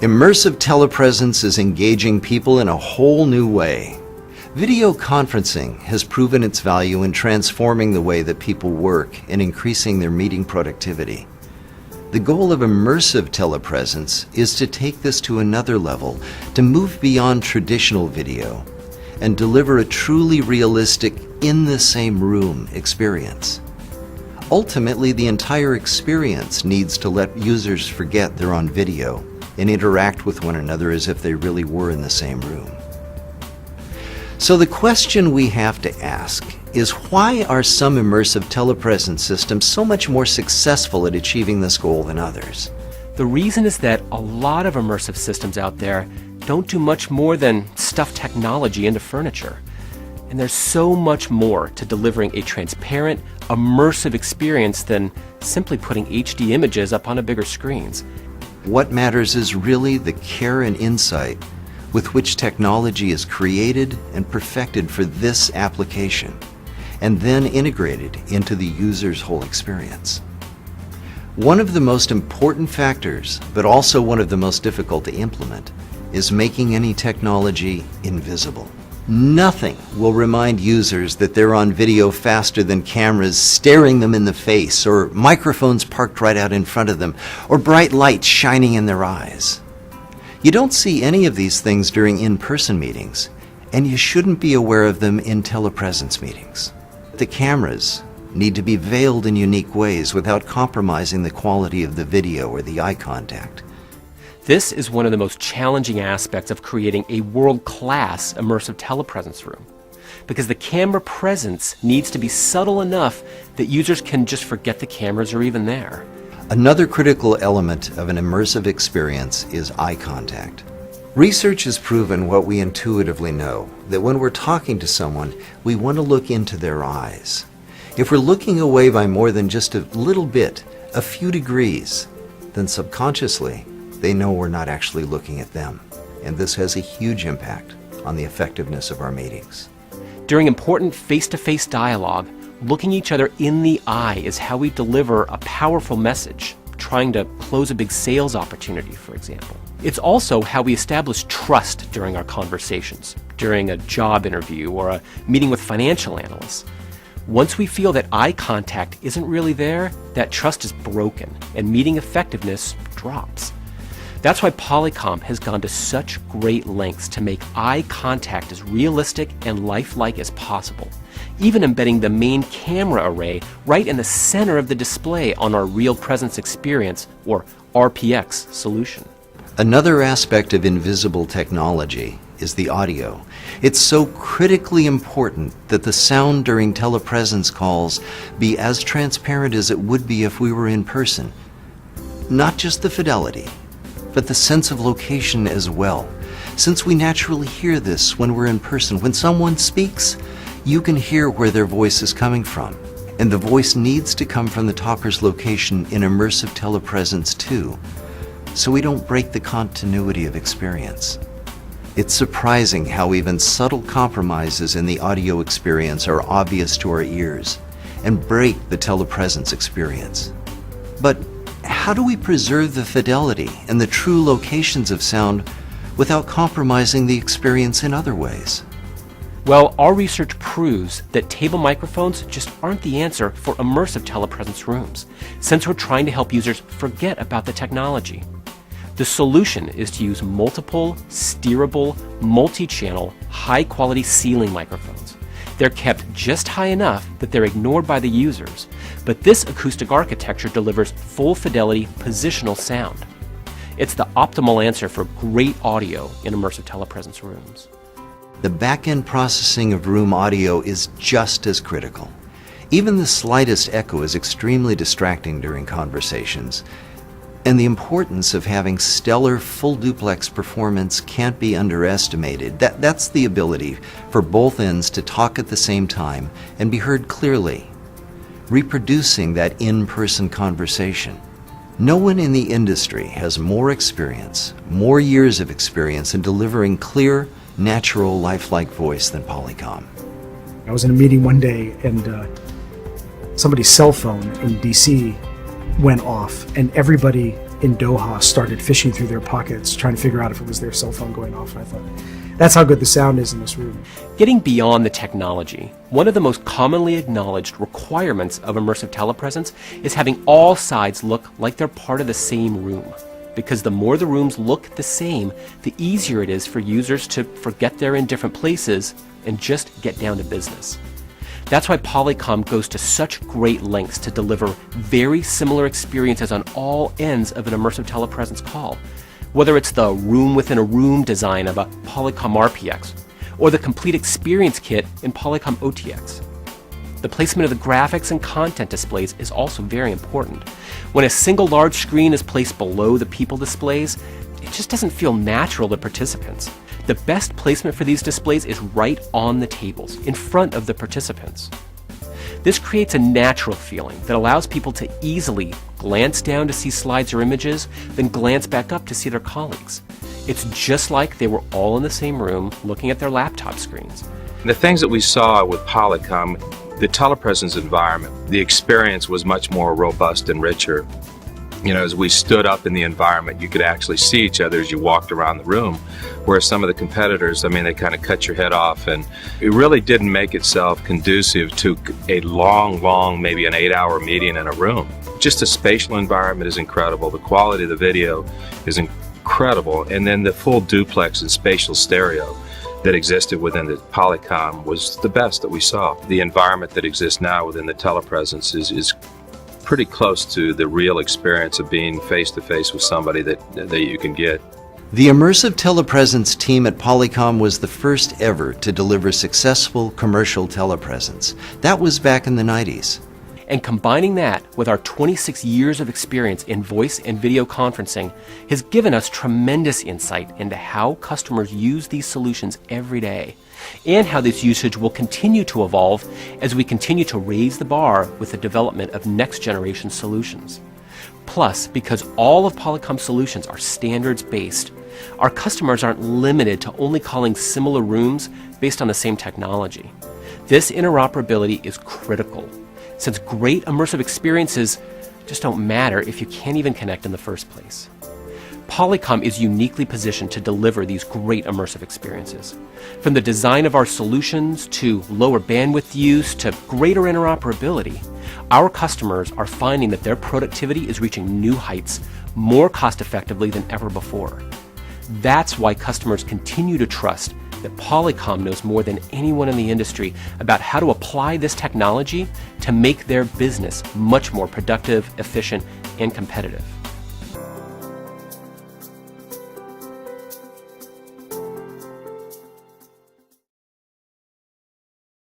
Immersive telepresence is engaging people in a whole new way. Video conferencing has proven its value in transforming the way that people work and increasing their meeting productivity. The goal of immersive telepresence is to take this to another level, to move beyond traditional video and deliver a truly realistic, in the same room experience. Ultimately, the entire experience needs to let users forget they're on video and interact with one another as if they really were in the same room. So the question we have to ask is, why are some immersive telepresence systems so much more successful at achieving this goal than others? The reason is that a lot of immersive systems out there don't do much more than stuff technology into furniture. And there's so much more to delivering a transparent, immersive experience than simply putting HD images up on a bigger screens. What matters is really the care and insight with which technology is created and perfected for this application, and then integrated into the user's whole experience. One of the most important factors, but also one of the most difficult to implement, is making any technology invisible. Nothing will remind users that they're on video faster than cameras staring them in the face, or microphones parked right out in front of them, or bright lights shining in their eyes. You don't see any of these things during in-person meetings, and you shouldn't be aware of them in telepresence meetings. The cameras need to be veiled in unique ways without compromising the quality of the video or the eye contact. This is one of the most challenging aspects of creating a world-class immersive telepresence room, because the camera presence needs to be subtle enough that users can just forget the cameras are even there. Another critical element of an immersive experience is eye contact. Research has proven what we intuitively know, that when we're talking to someone, we want to look into their eyes. If we're looking away by more than just a little bit, a few degrees, then subconsciously, they know we're not actually looking at them. And this has a huge impact on the effectiveness of our meetings. During important face-to-face dialogue, looking each other in the eye is how we deliver a powerful message, trying to close a big sales opportunity, for example. It's also how we establish trust during our conversations, during a job interview or a meeting with financial analysts. Once we feel that eye contact isn't really there, that trust is broken and meeting effectiveness drops. That's why Polycom has gone to such great lengths to make eye contact as realistic and lifelike as possible, even embedding the main camera array right in the center of the display on our RealPresence Experience, or RPX, solution. Another aspect of invisible technology is the audio. It's so critically important that the sound during telepresence calls be as transparent as it would be if we were in person. Not just the fidelity, but the sense of location as well. Since we naturally hear this when we're in person, when someone speaks, you can hear where their voice is coming from. And the voice needs to come from the talker's location in immersive telepresence too, so we don't break the continuity of experience. It's surprising how even subtle compromises in the audio experience are obvious to our ears and break the telepresence experience. But how do we preserve the fidelity and the true locations of sound without compromising the experience in other ways? Well, our research proves that table microphones just aren't the answer for immersive telepresence rooms, since we're trying to help users forget about the technology. The solution is to use multiple, steerable, multi-channel, high-quality ceiling microphones. They're kept just high enough that they're ignored by the users, but this acoustic architecture delivers full fidelity positional sound. It's the optimal answer for great audio in immersive telepresence rooms. The back-end processing of room audio is just as critical. Even the slightest echo is extremely distracting during conversations, and the importance of having stellar full duplex performance can't be underestimated. That's the ability for both ends to talk at the same time and be heard clearly, reproducing that in-person conversation. No one in the industry has more experience, more years of experience in delivering clear, natural, lifelike voice than Polycom. I was in a meeting one day and somebody's cell phone in DC went off and everybody in Doha started fishing through their pockets, trying to figure out if it was their cell phone going off. And I thought, that's how good the sound is in this room. Getting beyond the technology, one of the most commonly acknowledged requirements of immersive telepresence is having all sides look like they're part of the same room. Because the more the rooms look the same, the easier it is for users to forget they're in different places and just get down to business. That's why Polycom goes to such great lengths to deliver very similar experiences on all ends of an immersive telepresence call. Whether it's the room within a room design of a Polycom RPX, or the complete experience kit in Polycom OTX. The placement of the graphics and content displays is also very important. When a single large screen is placed below the people displays, it just doesn't feel natural to participants. The best placement for these displays is right on the tables, in front of the participants. This creates a natural feeling that allows people to easily glance down to see slides or images, then glance back up to see their colleagues. It's just like they were all in the same room looking at their laptop screens. The things that we saw with Polycom, the telepresence environment, the experience was much more robust and richer. You know, as we stood up in the environment, you could actually see each other as you walked around the room, whereas some of the competitors, I mean, they kind of cut your head off, and it really didn't make itself conducive to a long, maybe an 8-hour meeting in a room. Just the spatial environment is incredible. The quality of the video is incredible, and then the full duplex and spatial stereo that existed within the Polycom was the best that we saw. The environment that exists now within the telepresence is pretty close to the real experience of being face-to-face with somebody that you can get. The immersive telepresence team at Polycom was the first ever to deliver successful commercial telepresence. That was back in the 90s. And combining that with our 26 years of experience in voice and video conferencing has given us tremendous insight into how customers use these solutions every day, and how this usage will continue to evolve as we continue to raise the bar with the development of next-generation solutions. Plus, because all of Polycom's solutions are standards-based, our customers aren't limited to only calling similar rooms based on the same technology. This interoperability is critical, since great immersive experiences just don't matter if you can't even connect in the first place. Polycom is uniquely positioned to deliver these great immersive experiences. From the design of our solutions to lower bandwidth use to greater interoperability, our customers are finding that their productivity is reaching new heights more cost effectively than ever before. That's why customers continue to trust that Polycom knows more than anyone in the industry about how to apply this technology to make their business much more productive, efficient, and competitive.